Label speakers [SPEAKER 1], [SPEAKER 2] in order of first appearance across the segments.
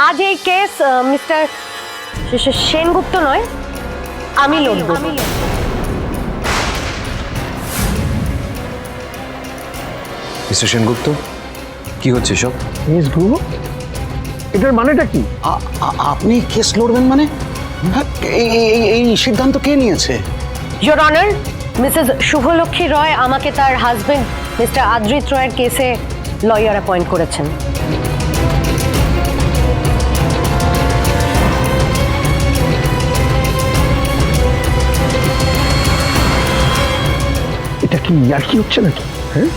[SPEAKER 1] আজ এই case mister Sengupta নয়, আমি লড়ব।
[SPEAKER 2] মিস্টার সেনগুপ্ত, কি হচ্ছে সব?
[SPEAKER 3] মিস গুহ, এটার মানেটা কি?
[SPEAKER 4] আপনি কেস লড়বেন মানে? এই সিদ্ধান্ত কে নিয়েছে?
[SPEAKER 1] ইয়োর অনার, মিসেস শুভলক্ষ্মী রয় আমাকে তার হাজবেন্ড মিস্টার আদ্রিত রয়ের কেসে লয়ার অ্যাপয়েন্ট করেছেন।
[SPEAKER 3] এটা কি ইয়ার্কি হচ্ছে নাকি? হ্যাঁ,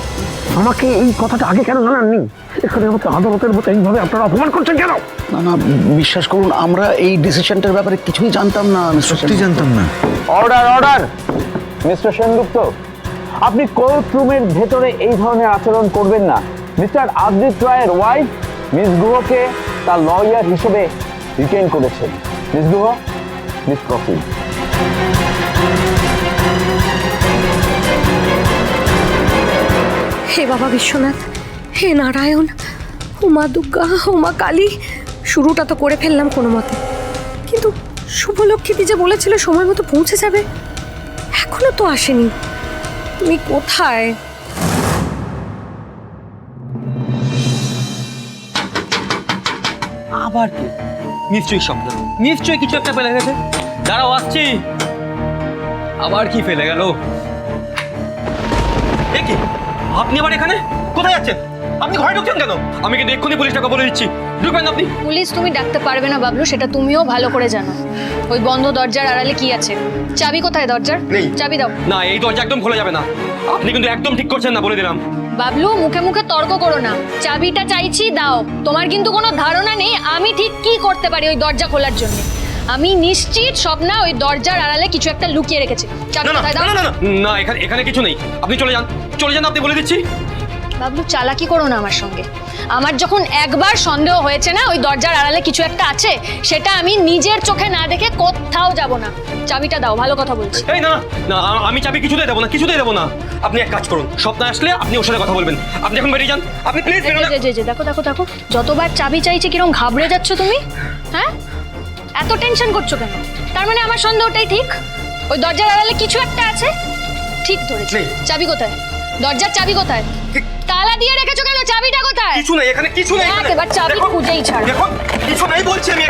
[SPEAKER 3] আমাকে এই কথাটা আগে কেন জানাননি? এখানে আমাকে আদালতের মতো এইভাবে আপনারা অপমান করছেন কেন?
[SPEAKER 4] না না, বিশ্বাস করুন, আমরা এই ডিসিশনটার ব্যাপারে কিছুই জানতাম না।
[SPEAKER 2] সত্যি জানতাম না।
[SPEAKER 5] অর্ডার অর্ডার মিস্টার সেনগুপ্ত, আপনি কোর্ট রুমের ভেতরে এই ধরনের আচরণ করবেন না। মিস্টার আদ্রিত রায়ের ওয়াইফ মিস গুহকে তার লয়ার হিসেবে রিটেন করেছেন। Miss Guha, miss proceed.
[SPEAKER 1] হে বাবা বিশ্বনাথ, হে নারায়ণ, ও মা দুর্গা, ও মা কালী, শুরুটা তো করে ফেললাম কোনো মতে, কিন্তু শুভলক্ষ্মীদি যে বলেছিল সময় মতো পৌঁছে যাবে, এখনো তো আসেনি। তুমি কোথায়?
[SPEAKER 6] আবার কি? নিশ্চয়ই শব্দ, নিশ্চয়ই কিছু একটা ফেলে গেছে। দাঁড়াও, আসছি। আবার কি ফেলে গেল? কি আপনি আবার এখানে? কোথায় যাচ্ছেন? আপনি ঘরে ঢুকছেন কেন? আমি কিন্তু এক্ষুনি পুলিশটাকে বলে দিচ্ছি। ঢুকবেন আপনি?
[SPEAKER 7] পুলিশ তুমি ডাকতে পারবে না বাবলু, সেটা তুমিও ভালো করে জানো। ওই বন্ধ দরজার আড়ালে কি আছে? চাবি কোথায় দরজার?
[SPEAKER 6] নেই।
[SPEAKER 7] চাবি দাও।
[SPEAKER 6] না, এই দরজা একদম খোলা যাবে না। আপনি কিন্তু একদম ঠিক করছেন না, বলে দিলাম।
[SPEAKER 7] বাবলু, মুখে মুখে তর্ক করো না। চাবিটা চাইছি, দাও। তোমার কিন্তু কোনো ধারণা নেই আমি ঠিক কি করতে পারি ওই দরজা খোলার জন্য। আমি নিশ্চিত স্বপ্না ওই দরজার আড়ালে কিছু একটা লুকিয়ে রেখেছে। চাবি
[SPEAKER 6] না না
[SPEAKER 7] কোথায় দাও?
[SPEAKER 6] না না না, এখানে কিছু নেই। আপনি চলে যান, চলে যান, আপনি বলে দিচ্ছি।
[SPEAKER 7] বাবলু, চালাকি করো না আমার সঙ্গে। আমার যখন একবার সন্দেহ হয়েছে না ওই দরজার আড়ালে কিছু একটা আছে, সেটা আমি নিজের চোখে না দেখে কোথাও যাব না। চাবিটা দাও, ভালো কথা বলছি।
[SPEAKER 6] এই না না, আমি চাবি কিছুতেই দেবো না, কিছুতেই দেবো না। আপনি এক কাজ করুন, স্বপ্না আসলে আপনি ওর সাথে কথা বলবেন। আপনি এখন বেরিয়ে যান, আপনি প্লিজ বেরোন।
[SPEAKER 7] দেখো দেখো দেখো, যতবার চাবি চাইছে কিরকম ঘাবড়ে যাচ্ছ তুমি। হ্যাঁ, এত টেনশন করছো কেন? তার মানে আমার সন্দেহটাই ঠিক, ওই দরজার আড়ালে কিছু একটা আছে। ঠিক ধরেছি। চাবি কোথায়? দরজার চাবি কোথায়? তালা দিয়ে রেখেছো কেন? চাবিটা কোথায়?
[SPEAKER 6] কিছু নেই এখানে, কিছু নেই।
[SPEAKER 7] এবার চাবি খুঁজেই ছাড়ো।
[SPEAKER 6] দেখুন, কিছু নেই বলছি আমি।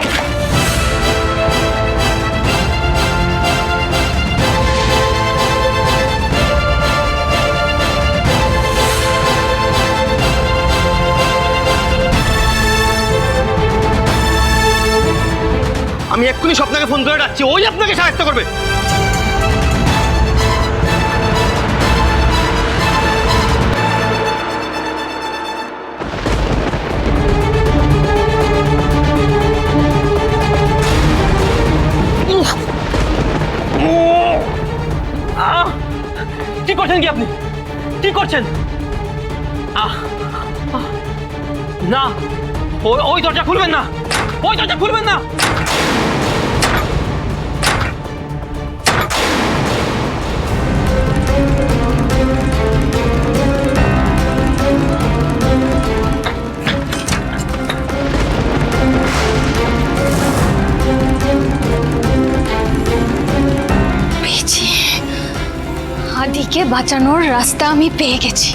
[SPEAKER 6] আমি এক্ষুনি স্বপ্নাকে ফোন করে ডাকছি, ওই আপনাকে সাহায্য করবে। কি করছেন কি আপনি? কি করছেন? না, ওই দরজা খুলবেন না, ওই দরজা খুলবেন না।
[SPEAKER 7] আদিকে বাঁচানোর রাস্তা আমি পেয়ে গেছি।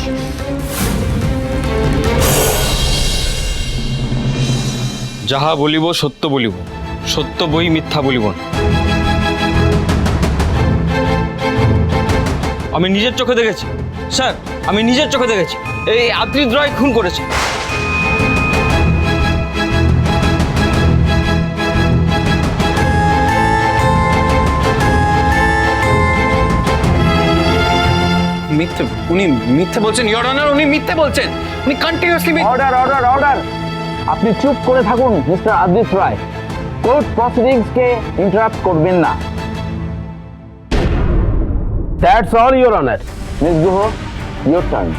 [SPEAKER 6] যাহা বলিব সত্য বলিব, সত্য বই মিথ্যা বলিব না। আমি নিজের চোখে দেখেছি স্যার, আমি নিজের চোখে দেখেছি এই আদ্রিত রয় খুন করেছে।
[SPEAKER 2] মিথ্যে? উনি মিথ্যে বলছেন ইওর অনার, উনি মিথ্যে বলছেন। উনি কন্টিনিউয়াসলি
[SPEAKER 5] অর্ডার অর্ডার অর্ডার, আপনি চুপ করে থাকুন মিস্টার আদ্রিত রায়। কোর্ট প্রসিডিংসকে ইন্টারাপ্ট করবেন না। That's all your honour. Miss Guha, your turn.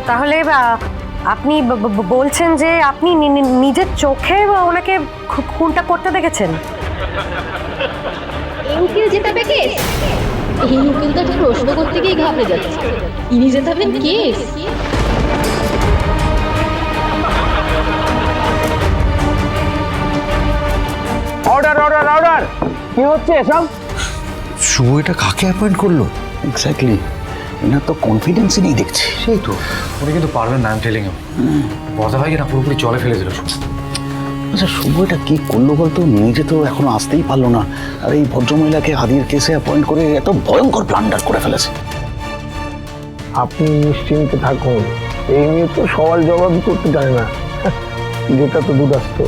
[SPEAKER 1] তাহলে আপনি বলছেন যে আপনি নিজের চোখে ওনাকে খুনটা করতে দেখেছেন?
[SPEAKER 8] এই উকিল জেতাবে কেস? এই উকিল তো প্রশ্ন করতে গিয়ে ঘাবড়ে যাচ্ছে। ইনি জেতাবেন কেস?
[SPEAKER 5] Order order order! কি হচ্ছে এসব?
[SPEAKER 4] শুভ এটা কাকে অ্যাপয়েন্ট করলো? এক্স্যাক্টলি, এনার তো কনফিডেন্সই নেই দেখছি।
[SPEAKER 3] সেই তো উনি কিন্তু পারবেন না, আমি টেলিং এম। বদা ভাইকে না পুরোপুরি জলে ফেলে দিল।
[SPEAKER 4] আচ্ছা শুভ এটা কি করলো বলতো? নিজে তো এখনো আসতেই পারলো না, আর এই ভদ্রমহিলাকে আদির কেসে অ্যাপয়েন্ট করে এত ভয়ঙ্কর ব্লান্ডার করে ফেলেছে।
[SPEAKER 3] আপনি নিশ্চিন্তে থাকুন, এই নিয়ে তো সওয়াল জবাবই করতে জানে না, যেটা তো দুরাস্ত।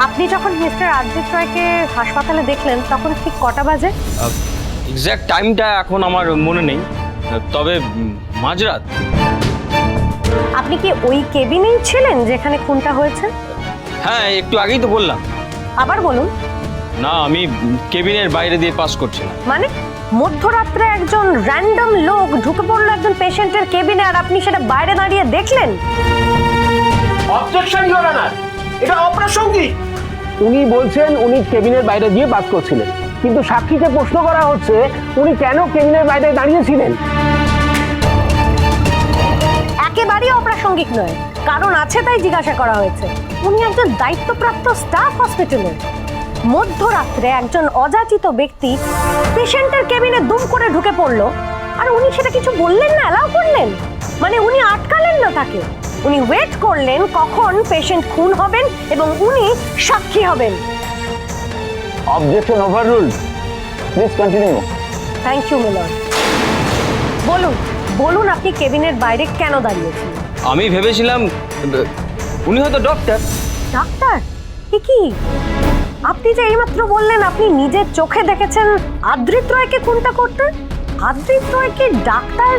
[SPEAKER 1] আপনি যখন মিস্টার আদ্রিত রয়কে হাসপাতালে দেখলেন তখন ঠিক কটা বাজে?
[SPEAKER 6] এক্স্যাক্ট টাইমটা এখন আমার মনে নেই, তবে মাঝরাত।
[SPEAKER 1] আপনি কি ওই কেবিনেই ছিলেন যেখানে খুনটা হয়েছে?
[SPEAKER 6] হ্যাঁ, একটু আগেই তো বললাম।
[SPEAKER 1] আবার বলুন।
[SPEAKER 6] না, আমি কেবিনের বাইরে দিয়ে পাস করছিলাম।
[SPEAKER 1] মানে মধ্যরাত্রে একজন র্যান্ডম লোক ঢুকে পড়লো একজন পেশেন্টের কেবিনে, আর আপনি সেটা বাইরে দাঁড়িয়ে দেখলেন?
[SPEAKER 3] অবজেকশন ইওর অনার, এটা অপ্রাসঙ্গিক।
[SPEAKER 5] উনি বলছেন উনি কেবিনের বাইরে দিয়ে পাস করছিলেন, কিন্তু সাক্ষীকে প্রশ্ন করা হচ্ছে উনি কেন কেবিনের বাইরে দাঁড়িয়েছিলেন।
[SPEAKER 1] একেবারেই অপ্রাসঙ্গিক নয়, কারণ আছে তাই জিজ্ঞাসা করা হয়েছে। উনি একজন দায়িত্বপ্রাপ্ত স্টাফ হসপিটালের। মধ্যরাত্রে একজন অযাচিত ব্যক্তি পেশেন্টের কেবিনে দুম করে ঢুকে পড়লো, আর উনি সেটা কিছু বললেন না, অ্যালাউ করলেন? মানে উনি আটকালেন না তাকে, উনি ওয়েট করলেন কখন পেশেন্ট খুন হবেন এবং উনি সাক্ষী হবেন।
[SPEAKER 5] Objection overruled, please continue.
[SPEAKER 1] Thank you Milan. বলুন বলুন, আপনি কেবিনের বাইরে কেন দাঁড়িয়েছিলেন?
[SPEAKER 6] আমি ভেবেছিলাম উনি হয়তো ডক্টর।
[SPEAKER 1] ডাক্তার? কি আপনি যে এইমাত্র বললেন আপনি নিজের চোখে দেখেছেন আদ্রিত রয়কে খুনটা করতে? আদ্রিত রয়কে ডাক্তার?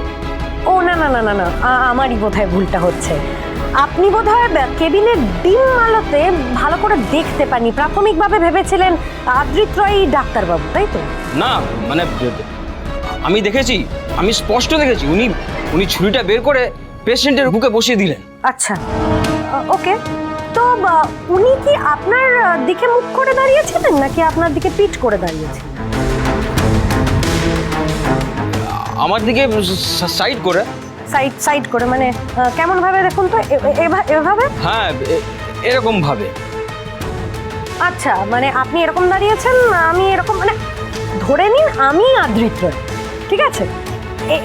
[SPEAKER 1] ও না না না না না, আমারই বোধহয় ভুলটা হচ্ছে। আপনি বোধহয় কেবিনের ডিম আলোতে ভালো করে দেখতে পাননি, প্রাথমিকভাবে ভেবেছিলেন আদ্রিত রয় ডাক্তারবাবু, তাই তো?
[SPEAKER 6] না, মানে আমি দেখেছি, আমি স্পষ্ট দেখেছি উনি ছুরিটা বের করে পেশেন্টের বুকে বসিয়ে দিলেন।
[SPEAKER 1] আচ্ছা, ওকে। তো উনি কি আপনার দিকে মুখ করে দাঁড়িয়েছিলেন নাকি আপনার দিকে পিঠ করে দাঁড়িয়েছিলেন?
[SPEAKER 6] আমার দিকে সাইড করে।
[SPEAKER 1] সাইড করে মানে কেমন ভাবে দেখুন তো? এভাবে?
[SPEAKER 6] হ্যাঁ, এরকম ভাবে।
[SPEAKER 1] আচ্ছা, মানে আপনি এরকম দাঁড়িয়েছেন, আমি এরকম, মানে ধরে নিন আমি আদ্রিত রয়, ঠিক আছে?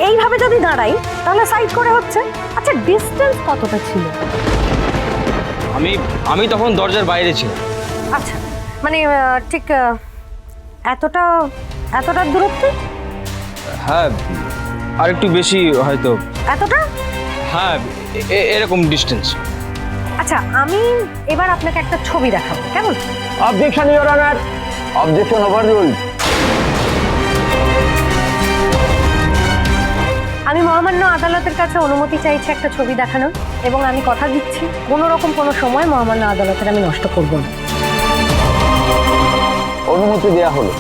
[SPEAKER 1] এইভাবে যদি দাঁড়াই তাহলে সাইড করে হচ্ছে। আচ্ছা, ডিস্টেন্স কতটা ছিল?
[SPEAKER 6] আমি তখন দরজার বাইরে ছিলাম।
[SPEAKER 1] আচ্ছা, মানে ঠিক এতটা দূরত্বে?
[SPEAKER 6] হ্যাঁ, আর একটু বেশি হয়তো।
[SPEAKER 1] এতটা?
[SPEAKER 6] হ্যাঁ, এরকম ডিস্টেন্স।
[SPEAKER 1] আচ্ছা, আমি এবার আপনাকে একটা ছবি দেখাবো, কেমন?
[SPEAKER 5] Objection your honour, objection overruled.
[SPEAKER 1] আমি মহামান্য আদালতের কাছে অনুমতি চাইছি একটা ছবি দেখানোর, এবং আমি কথা দিচ্ছি কোনো রকম কোনো সময় মহামান্য আদালতের আমি নষ্ট করব না।
[SPEAKER 5] অনুমতি দেয়া হলো।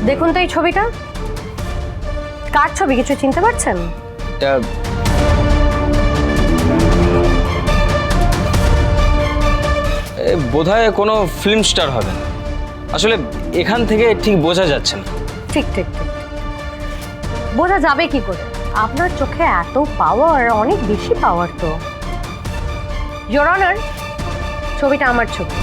[SPEAKER 1] দেখুন তো এই ছবিটা, কার ছবি কিছু চিনতে পারছেন?
[SPEAKER 6] এটা বোধহয় কোনো ফিল্ম স্টার হবে না, আসলে এখান থেকে ঠিক বোঝা যাচ্ছে না।
[SPEAKER 1] ঠিক বোঝা যাবে কি করে? আপনার চোখে এত পাওয়ার, অনেক বেশি পাওয়ার তো। ইওর অনার, ছবিটা আমার ছবি।